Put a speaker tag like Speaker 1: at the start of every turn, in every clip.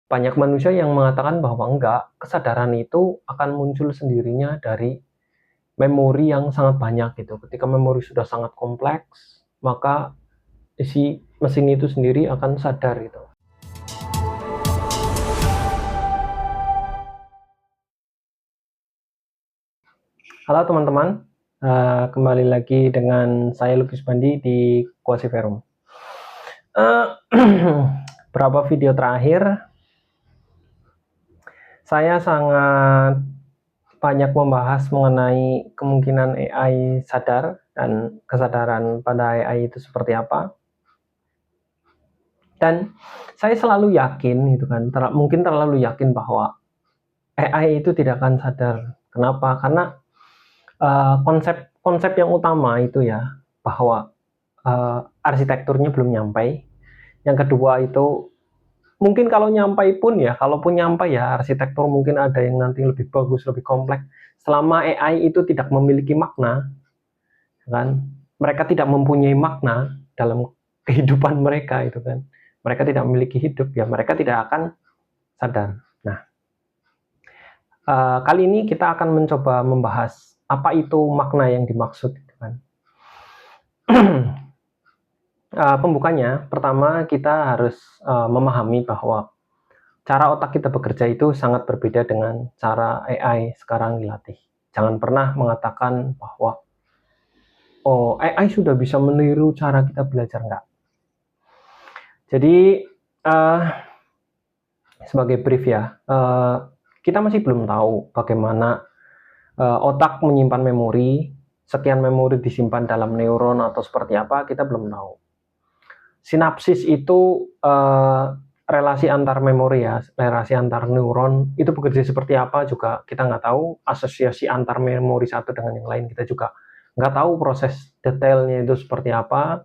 Speaker 1: banyak manusia yang mengatakan bahwa enggak, kesadaran itu akan muncul sendirinya dari memori yang sangat banyak gitu. Ketika memori sudah sangat kompleks, maka si mesin itu sendiri akan sadar gitu. Halo teman-teman, kembali lagi dengan saya Lukis Bandi di Quasiverum. Berapa video terakhir saya sangat banyak membahas mengenai kemungkinan AI sadar dan kesadaran pada AI itu seperti apa. Dan saya selalu yakin gitu kan, mungkin terlalu yakin bahwa AI itu tidak akan sadar. Kenapa? Karena konsep yang utama itu ya, bahwa arsitekturnya belum nyampai. Yang kedua itu mungkin kalau nyampai pun ya, kalaupun nyampai ya arsitektur mungkin ada yang nanti lebih bagus, lebih kompleks. Selama AI itu tidak memiliki makna, kan? Mereka tidak mempunyai makna dalam kehidupan mereka itu kan. Mereka tidak memiliki hidup ya, mereka tidak akan sadar. Nah, kali ini kita akan mencoba membahas apa itu makna yang dimaksud gitu kan. Pembukanya, pertama kita harus memahami bahwa cara otak kita bekerja itu sangat berbeda dengan cara AI sekarang dilatih. Jangan pernah mengatakan bahwa oh AI sudah bisa meniru cara kita belajar, enggak. Jadi sebagai brief ya, kita masih belum tahu bagaimana otak menyimpan memori, sekian memori disimpan dalam neuron atau seperti apa, kita belum tahu. Sinapsis itu relasi antar memori ya, relasi antar neuron itu bekerja seperti apa juga kita nggak tahu. Asosiasi antar memori satu dengan yang lain kita juga nggak tahu proses detailnya itu seperti apa.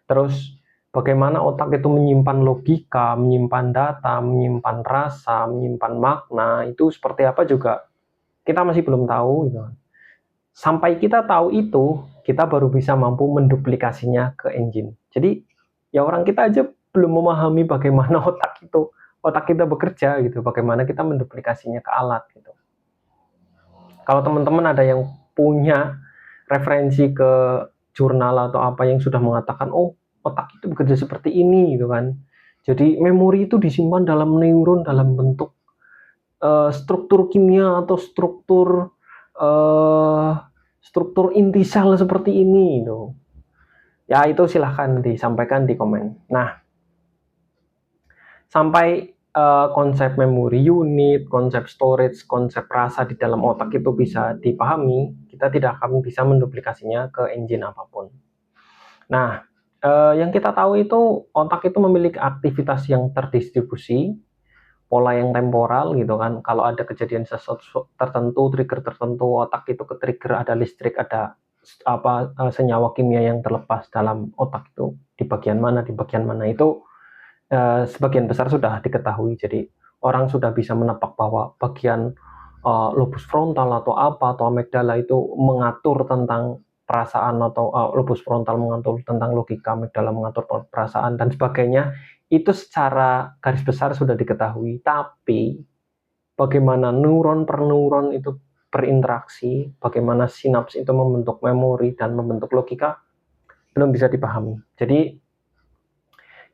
Speaker 1: Terus bagaimana otak itu menyimpan logika, menyimpan data, menyimpan rasa, menyimpan makna itu seperti apa juga kita masih belum tahu gitu. Sampai kita tahu itu, kita baru bisa mampu menduplikasinya ke engine. Jadi ya orang kita aja belum memahami bagaimana otak kita bekerja gitu, bagaimana kita menduplikasinya ke alat gitu. Kalau teman-teman ada yang punya referensi ke jurnal atau apa yang sudah mengatakan oh otak itu bekerja seperti ini gitu kan, jadi memori itu disimpan dalam neuron dalam bentuk struktur kimia atau struktur inti sel seperti ini gitu. Ya itu silahkan disampaikan di komen. Nah, sampai konsep memori unit, konsep storage, konsep rasa di dalam otak itu bisa dipahami, kita tidak akan bisa menduplikasinya ke engine apapun. Nah, yang kita tahu itu otak itu memiliki aktivitas yang terdistribusi, pola yang temporal gitu kan. Kalau ada kejadian sesuatu tertentu, trigger tertentu, otak itu ke trigger, ada listrik, ada senyawa kimia yang terlepas dalam otak itu di bagian mana itu sebagian besar sudah diketahui. Jadi orang sudah bisa menepak bahwa bagian lobus frontal atau amigdala itu mengatur tentang perasaan, atau lobus frontal mengatur tentang logika, amigdala mengatur perasaan dan sebagainya. Itu secara garis besar sudah diketahui, tapi bagaimana neuron per neuron itu berinteraksi, bagaimana sinaps itu membentuk memori dan membentuk logika, belum bisa dipahami. Jadi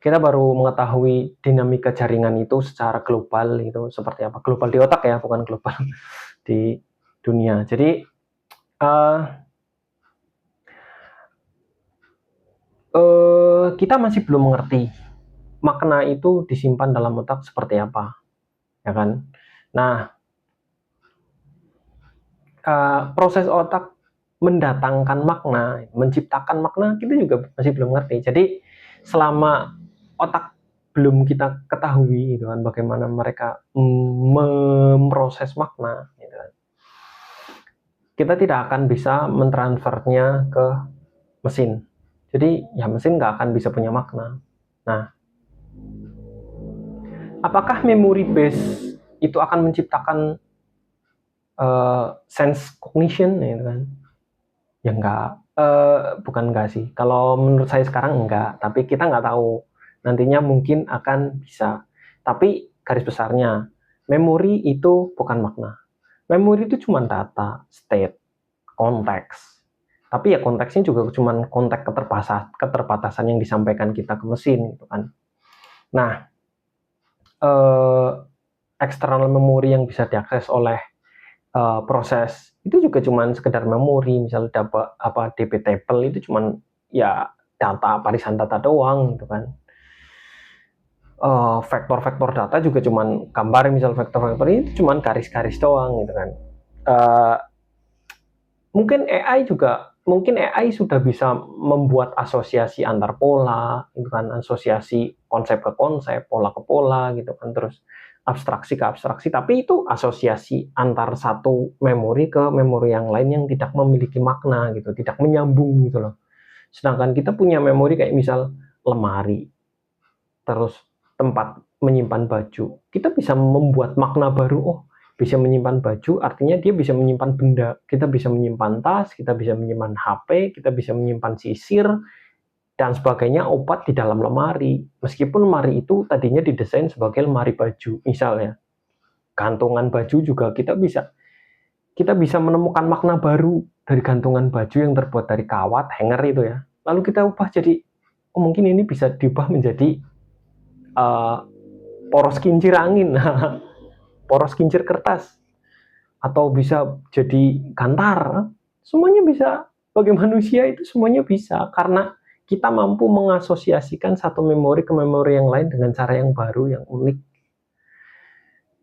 Speaker 1: kita baru mengetahui dinamika jaringan itu secara global itu seperti apa. Global di otak ya, bukan global di dunia. Jadi kita masih belum mengerti makna itu disimpan dalam otak seperti apa, ya kan? Nah, proses otak mendatangkan makna, menciptakan makna, kita juga masih belum ngerti. Jadi selama otak belum kita ketahui gitu kan, bagaimana mereka memproses makna gitu kan, kita tidak akan bisa mentransfernya ke mesin. Jadi ya mesin nggak akan bisa punya makna. Nah, apakah memory base itu akan menciptakan sense cognition gitu kan? Ya enggak, bukan enggak sih. Kalau menurut saya sekarang enggak, tapi kita nggak tahu. Nantinya mungkin akan bisa. Tapi garis besarnya, memori itu bukan makna. Memori itu cuma data, state, konteks. Tapi ya konteksnya juga cuma konteks keterbatasan yang disampaikan kita ke mesin gitu kan. Nah, external memori yang bisa diakses oleh proses itu juga cuma sekedar memori, misal dapat DB table itu cuma ya data, barisan data doang gitu kan. Vektor-vektor data juga cuman gambar, misal vektor-vektor itu cuman garis-garis doang gitu kan. Mungkin AI sudah bisa membuat asosiasi antar pola gitu kan, asosiasi konsep ke konsep, pola ke pola gitu kan, terus abstraksi ke abstraksi, tapi itu asosiasi antar satu memori ke memori yang lain yang tidak memiliki makna gitu, tidak menyambung gitu loh. Sedangkan kita punya memori kayak misal lemari, terus tempat menyimpan baju, kita bisa membuat makna baru. Oh, bisa menyimpan baju artinya dia bisa menyimpan benda. Kita bisa menyimpan tas, kita bisa menyimpan HP, kita bisa menyimpan sisir dan sebagainya, obat di dalam lemari. Meskipun lemari itu tadinya didesain sebagai lemari baju misalnya. Gantungan baju juga kita bisa menemukan makna baru dari gantungan baju yang terbuat dari kawat, hanger itu ya. Lalu kita ubah jadi, oh mungkin ini bisa diubah menjadi poros kincir angin, poros kincir kertas, atau bisa jadi kantar. Semuanya bisa. Bagi manusia itu semuanya bisa, karena kita mampu mengasosiasikan satu memori ke memori yang lain dengan cara yang baru, yang unik.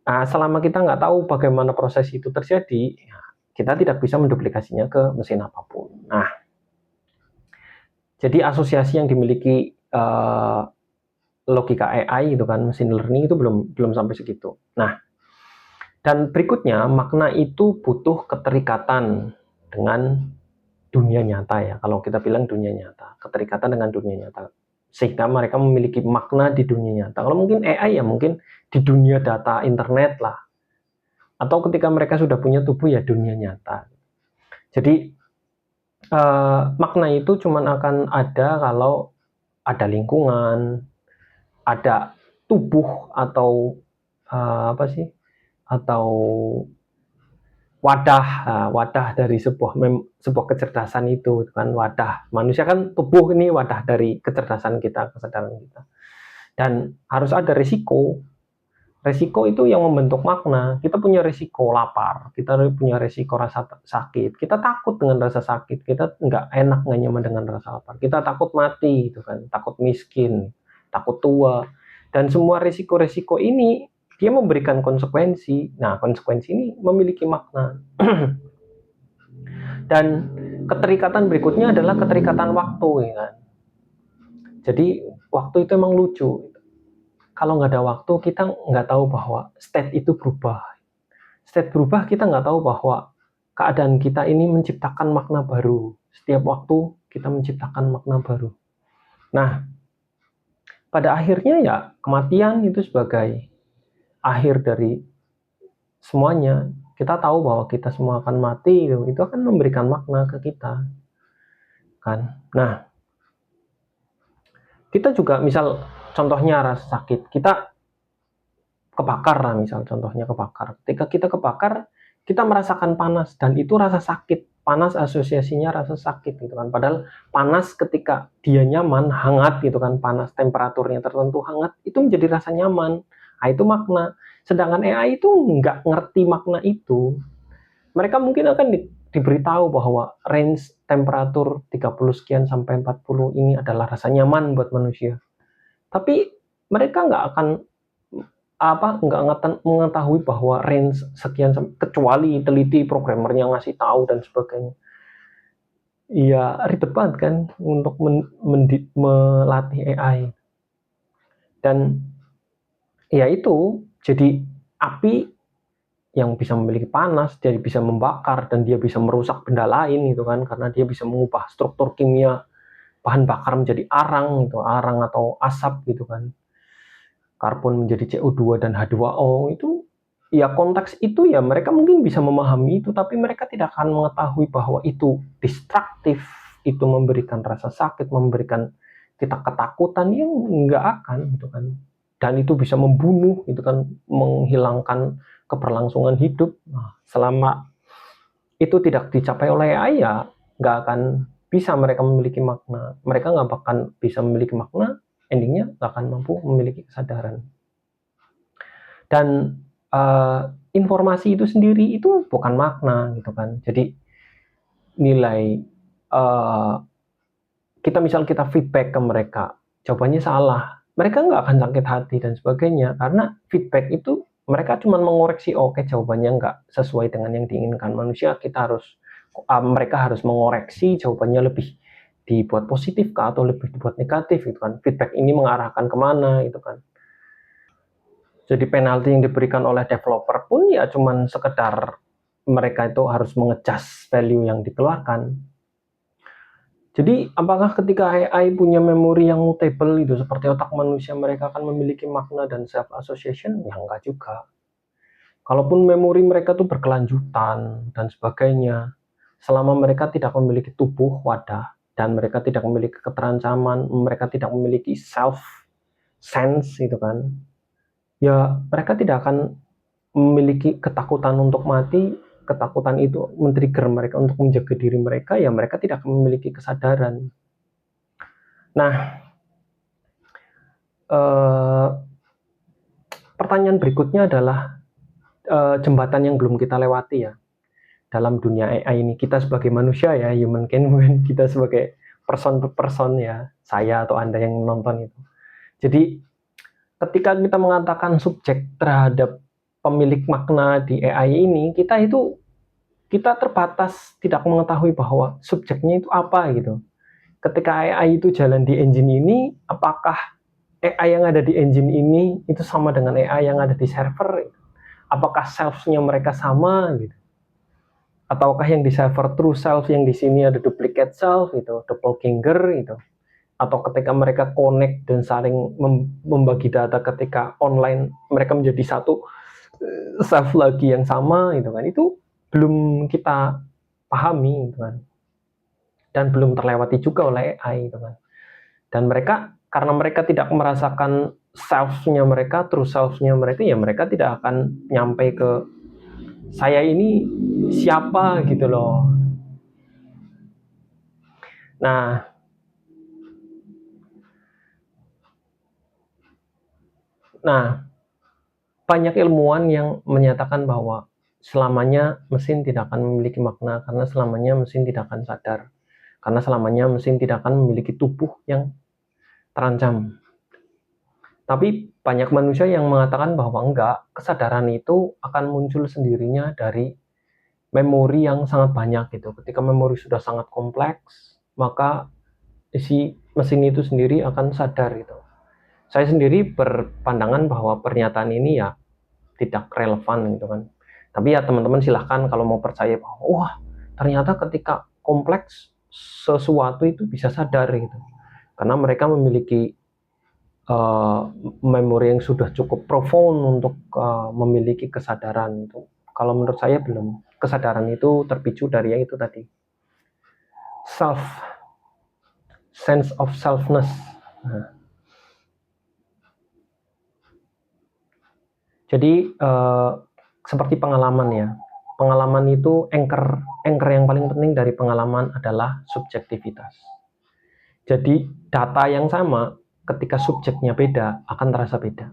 Speaker 1: Nah, selama kita nggak tahu bagaimana proses itu terjadi, kita tidak bisa menduplikasinya ke mesin apapun. Nah, jadi asosiasi yang dimiliki logika AI itu kan, machine learning itu belum sampai segitu. Nah, dan berikutnya, makna itu butuh keterikatan dengan dunia nyata ya. Kalau kita bilang dunia nyata, keterikatan dengan dunia nyata, sehingga mereka memiliki makna di dunia nyata. Kalau mungkin AI ya mungkin di dunia data internet lah, atau ketika mereka sudah punya tubuh ya dunia nyata. Jadi makna itu cuma akan ada kalau ada lingkungan, ada tubuh atau apa sih, atau wadah dari sebuah kecerdasan itu kan. Wadah manusia kan, tubuh ini wadah dari kecerdasan kita, kesadaran kita, dan harus ada risiko itu yang membentuk makna. Kita punya risiko lapar, kita punya risiko rasa sakit, kita takut dengan rasa sakit, kita nggak enak, nggak nyaman dengan rasa lapar, kita takut mati gitu kan, takut miskin, takut tua, dan semua risiko-risiko ini dia memberikan konsekuensi. Nah, konsekuensi ini memiliki makna. Dan keterikatan berikutnya adalah keterikatan waktu ya kan. Jadi waktu itu emang lucu. Kalau nggak ada waktu, kita nggak tahu bahwa state itu berubah. State berubah, kita nggak tahu bahwa keadaan kita ini menciptakan makna baru. Setiap waktu kita menciptakan makna baru. Nah, pada akhirnya ya kematian itu sebagai akhir dari semuanya. Kita tahu bahwa kita semua akan mati, itu akan memberikan makna ke kita kan. Nah, kita juga misal contohnya rasa sakit, kita kebakar lah, misal contohnya kebakar. Ketika kita kebakar, kita merasakan panas, dan itu rasa sakit. Panas asosiasinya rasa sakit gitu kan. Padahal panas ketika dia nyaman, hangat gitu kan, panas temperaturnya tertentu hangat, itu menjadi rasa nyaman. Nah, itu makna. Sedangkan AI itu nggak ngerti makna itu. Mereka mungkin akan diberitahu bahwa range temperatur 30 sekian sampai 40 ini adalah rasa nyaman buat manusia. Tapi mereka nggak akan nggak mengetahui bahwa range sekian, kecuali teliti programmernya ngasih tahu dan sebagainya. Iya, ribet banget kan untuk melatih AI. Dan ya itu, jadi api yang bisa memiliki panas, dia bisa membakar, dan dia bisa merusak benda lain gitu kan, karena dia bisa mengubah struktur kimia bahan bakar menjadi arang gitu, arang atau asap gitu kan. Karbon menjadi CO2 dan H2O, itu ya konteks itu ya mereka mungkin bisa memahami itu, tapi mereka tidak akan mengetahui bahwa itu destruktif, itu memberikan rasa sakit, memberikan kita ketakutan, yang nggak akan gitu kan. dan itu bisa membunuh, itu kan menghilangkan keberlangsungan hidup. Nah, selama itu tidak dicapai oleh AI, ya nggak akan bisa mereka memiliki makna. Mereka nggak akan bisa memiliki makna, endingnya nggak akan mampu memiliki kesadaran. Dan informasi itu sendiri itu bukan makna gitu kan. Jadi nilai kita feedback ke mereka, jawabannya salah, mereka nggak akan sakit hati dan sebagainya, karena feedback itu mereka cuma mengoreksi, oke jawabannya nggak sesuai dengan yang diinginkan manusia, mereka harus mengoreksi jawabannya, lebih dibuat positif kah atau lebih dibuat negatif gitu kan, feedback ini mengarahkan kemana gitu kan. Jadi penalti yang diberikan oleh developer pun ya cuman sekedar mereka itu harus mengecas value yang dikeluarkan. Jadi apakah ketika AI punya memori yang mutable itu seperti otak manusia, mereka akan memiliki makna dan self-association? Ya enggak juga. Kalaupun memori mereka tuh berkelanjutan dan sebagainya, selama mereka tidak memiliki tubuh wadah, dan mereka tidak memiliki keterancaman, mereka tidak memiliki self-sense gitu kan, ya mereka tidak akan memiliki ketakutan untuk mati, ketakutan itu men-trigger mereka untuk menjaga diri mereka, ya mereka tidak akan memiliki kesadaran. Nah, pertanyaan berikutnya adalah jembatan yang belum kita lewati ya dalam dunia AI ini. Kita sebagai manusia ya, human can win, kita sebagai person to person ya, saya atau Anda yang menonton itu. Jadi ketika kita mengatakan subjek terhadap pemilik makna di AI ini, kita terbatas tidak mengetahui bahwa subjeknya itu apa gitu. Ketika AI itu jalan di engine ini, apakah AI yang ada di engine ini itu sama dengan AI yang ada di server? Apakah self-nya mereka sama gitu? Ataukah yang di server true self, yang di sini ada duplicate self itu, doppelganger itu? Atau ketika mereka connect dan saling membagi data ketika online, mereka menjadi satu self lagi yang sama gitu kan? Itu belum kita pahami gitu kan, dan belum terlewati juga oleh AI gitu kan. Dan mereka, karena mereka tidak merasakan self-nya mereka, true self-nya mereka, ya mereka tidak akan nyampe ke saya ini siapa gitu loh. Nah, banyak ilmuwan yang menyatakan bahwa selamanya mesin tidak akan memiliki makna, karena selamanya mesin tidak akan sadar, karena selamanya mesin tidak akan memiliki tubuh yang terancam. Tapi banyak manusia yang mengatakan bahwa enggak, kesadaran itu akan muncul sendirinya dari memori yang sangat banyak gitu. Ketika memori sudah sangat kompleks, maka isi mesin itu sendiri akan sadar gitu. Saya sendiri berpandangan bahwa pernyataan ini ya tidak relevan gitu kan. Tapi ya teman-teman silahkan kalau mau percaya bahwa wah ternyata ketika kompleks sesuatu itu bisa sadar gitu. Karena mereka memiliki memori yang sudah cukup profound untuk memiliki kesadaran itu. Kalau menurut saya belum. Kesadaran itu terpicu dari yang itu tadi, self, sense of selfness. Nah, jadi seperti pengalaman ya. Pengalaman itu anchor yang paling penting dari pengalaman adalah subjektivitas. Jadi data yang sama ketika subjeknya beda akan terasa beda.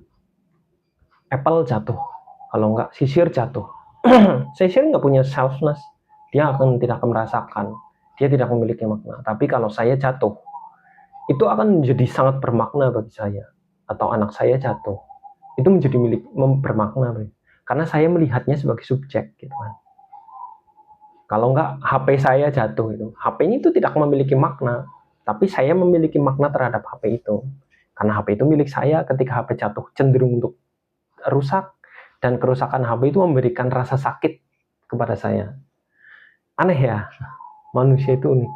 Speaker 1: Apple jatuh, kalau enggak sisir jatuh. Sisir nggak punya selfness, dia tidak akan merasakan, dia tidak memiliki makna. Tapi kalau saya jatuh, itu akan menjadi sangat bermakna bagi saya. Atau anak saya jatuh, itu menjadi bermakna bagi, karena saya melihatnya sebagai subjek gitu kan. Kalau enggak HP saya jatuh, itu HP-nya itu tidak memiliki makna, tapi saya memiliki makna terhadap HP itu, karena HP itu milik saya. Ketika HP jatuh cenderung untuk rusak, dan kerusakan HP itu memberikan rasa sakit kepada saya. Aneh ya, manusia itu unik.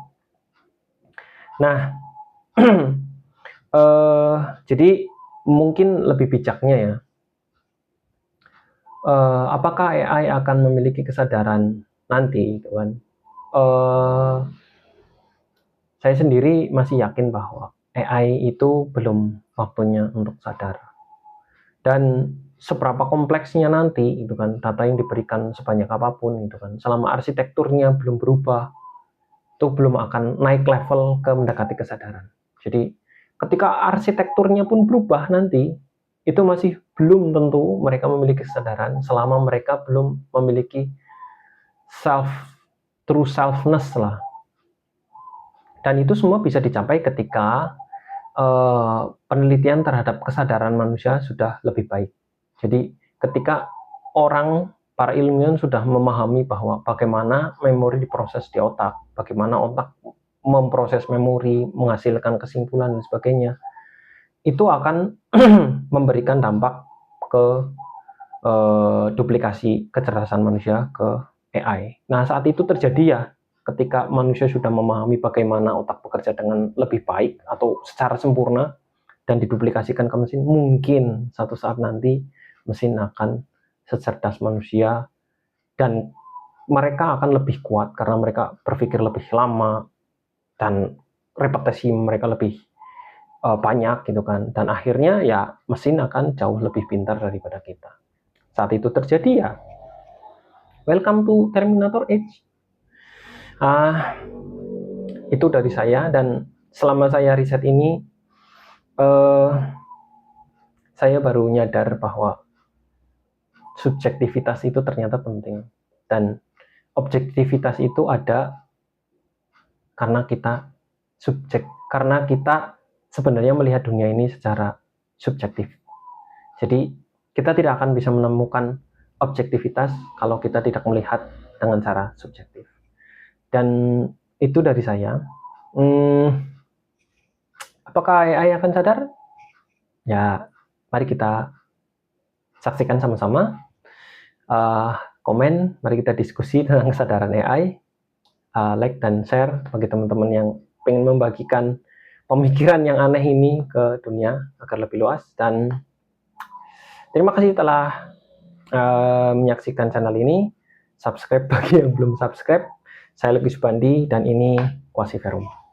Speaker 1: Nah, jadi mungkin lebih bijaknya ya, apakah AI akan memiliki kesadaran nanti gitu kan. Saya sendiri masih yakin bahwa AI itu belum waktunya untuk sadar. Dan seberapa kompleksnya nanti itu kan data yang diberikan sebanyak apapun itu kan, selama arsitekturnya belum berubah, itu belum akan naik level ke mendekati kesadaran. Jadi ketika arsitekturnya pun berubah nanti, itu masih belum tentu mereka memiliki kesadaran selama mereka belum memiliki true selfness lah. Dan itu semua bisa dicapai ketika penelitian terhadap kesadaran manusia sudah lebih baik. Jadi ketika para ilmuwan sudah memahami bahwa bagaimana memori diproses di otak, bagaimana otak memproses memori, menghasilkan kesimpulan dan sebagainya, itu akan memberikan dampak ke duplikasi kecerdasan manusia ke AI. Nah, saat itu terjadi ya ketika manusia sudah memahami bagaimana otak bekerja dengan lebih baik atau secara sempurna dan diduplikasikan ke mesin, mungkin satu saat nanti mesin akan secerdas manusia dan mereka akan lebih kuat karena mereka berpikir lebih lama dan repetisi mereka lebih banyak gitu kan, dan akhirnya ya mesin akan jauh lebih pintar daripada kita. Saat itu terjadi ya welcome to Terminator Age. Itu dari saya, dan selama saya riset ini saya baru nyadar bahwa subjektivitas itu ternyata penting, dan objektivitas itu ada karena kita sebenarnya melihat dunia ini secara subjektif. Jadi kita tidak akan bisa menemukan objektivitas kalau kita tidak melihat dengan cara subjektif. Dan itu dari saya. Apakah AI akan sadar? Ya, mari kita saksikan sama-sama. Komen, mari kita diskusi tentang kesadaran AI. Like dan share bagi teman-teman yang ingin membagikan pemikiran yang aneh ini ke dunia agar lebih luas. Dan terima kasih telah menyaksikan channel ini. Subscribe bagi yang belum subscribe. Saya Lucky Subandi dan ini Quasiverum.